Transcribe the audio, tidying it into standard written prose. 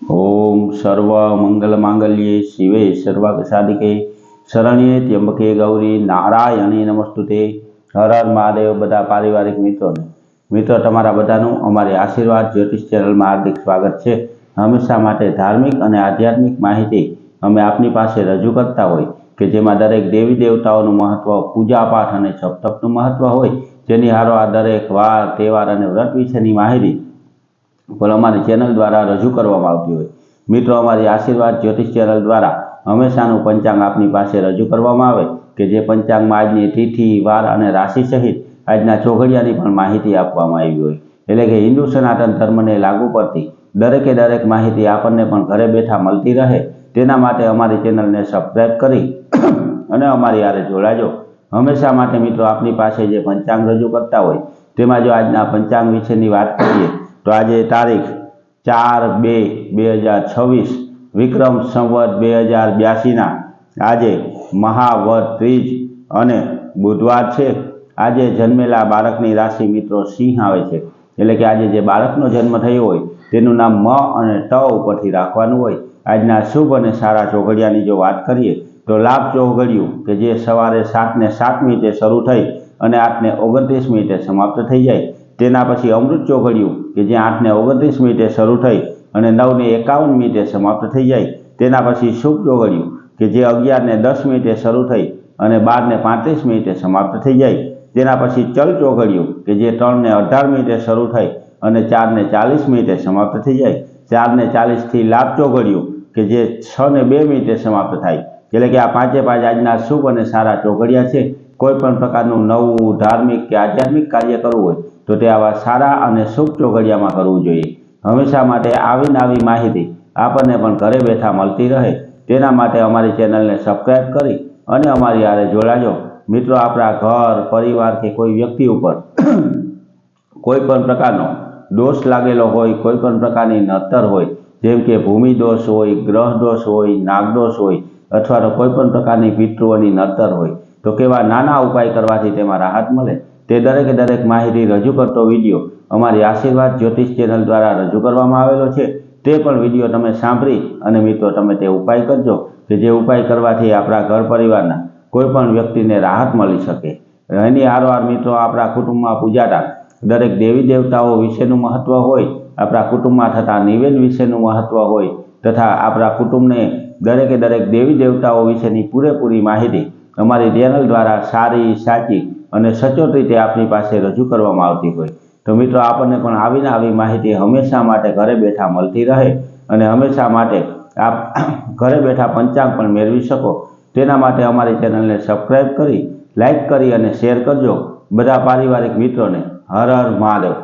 ओम सर्व मंगल मांगल्ये शिवे सर्वार्थ साधिके शरण्ये त्र्यंबके गौरी नारायणी नमस्तुते। हर हर महादेव। बधा पारिवारिक मित्रों तमारा बधानुं अमारी आशीर्वाद ज्योतिष चेनल में हार्दिक स्वागत है। हमेशा माटे धार्मिक और आध्यात्मिक माहिती अमे आपनी पासे रजू करता होय के जेमां दरेक देवी देवताओं महत्व, पूजा पाठ और जप तपनुं महत्व होय, जेनी हारोहार दरेक वार तहेवार और व्रत विशेनी माहिती पण अमारी चेनल द्वारा रजू करवामां आवती होय। मित्रों अमारी आशीर्वाद ज्योतिष चेनल द्वारा हमेशानुं पंचांग आपनी पासे रजू करवामां आवे के जे पंचांगमां आजनी तिथि, वार अने राशि सहित आजना चौघडियानी पण माहिती आपवामां आवी होय। एटले के हिंदू सनातन धर्मने लागू पड़ती दरेके दरेक माहिती आपणने पण घरे बैठा मळती रहे तेना माटे अमारी चेनलने सब्सक्राइब करी अने अमारी हारे जोडाजो। हमेशा माटे मित्रों आपनी पासे जे पंचांग रजू करता होय तेमां जो आजना पंचांग विशेनी वात करीए तो आज तारीख 4/2/2026 विक्रम संवत 2082 आज महावत तीज अने बुधवार है। आज जन्मेला बाळकनी राशि मित्रों सिंह आवे छे। एटले के आज जे बाळकनो जन्म थयो होय तेनुं नाम म अने ट उपरथी राखवानुं होय। आजना शुभ अने सारा चौघडियानी जो बात करीए तो लाभ चौघडियुं के जे सवारे 7:07 शरू थई अने 8:29 समाप्त थई जाय। तेना पछी अमृत चौघडियुं के जे 8:29 शरू थई अने 9:51 समाप्त थई जाय। तेना पछी शुभ चौघडियुं के जे 11:10 शरू थई अने 12:35 समाप्त थई जाय। तेना पछी चल चौघडियुं के जे 3:18 शरू थई अने 4:40 समाप्त थई जाय। 4:40 थी लाभ चौघडियुं के जे 6:02 समाप्त थाय। एटले के आ पांचे पांच आजना शुभ अने सारा चौघडिया छे। कोईपण प्रकारनुं नवुं धार्मिक के आध्यात्मिक कार्य करवुं होय तो ते आवा सारा अने शुभ चौघडियामां करवुं जोईए। हमेशा माटे आवी नवी माहिती आपणने पण घरे बैठा मळती रहे तेना माटे अमारी चेनलने सब्सक्राइब करी अने अमारी हारे जोडाजो। मित्रों आपणा घर परिवार के कोई व्यक्ति उपर कोईपण प्रकारनो दोष लागेलो होय, कोईपण प्रकारनी नड़तर होय, जेम के भूमि दोष होय, ग्रह दोष होय, नागदोष होय अथवा तो कोईपण प्रकारनी पितृओनी नड़तर होय तो केवा नाना उपाय करवाथी तेमां राहत मळे ते दरेके दरेक माहिती रजू करतो विडियो अमारी आशीर्वाद ज्योतिष चेनल द्वारा रजू करवामां आवेलो छे। ते पण विडियो तमे सांभळी अने मित्रों तमे ते उपाय करजो के जे उपाय करवाथी आपणा घर परिवारना कोईपण व्यक्तिने राहत मळी शके। एनी हारोहार मित्रों आपणा कुटुंबमां पूजाता दरेक देवी देवताओ विशेनुं महत्व होय, आपणा कुटुंबमां थता निवेद विशेनुं महत्व होय तथा आपणा कुटुंबने दरेके दरेक देवी देवताओ विशेनी पूरेपूरी माहिती अमारी चेनल द्वारा सारी साची अने सचोट रीते आपनी पासे रजू करवामां आवती होय तो मित्रों आपने पण आवी ने आवी माहिती हमेशा माटे घरे बैठा मळती रहे अने हमेशा माटे आप घरे बैठा पंचांग पण मेळवी शको तेना माटे अमारी चेनलने सब्सक्राइब करी, लाइक करी अने शेर करजो। बधा पारिवारिक मित्रों ने हर हर महादेव।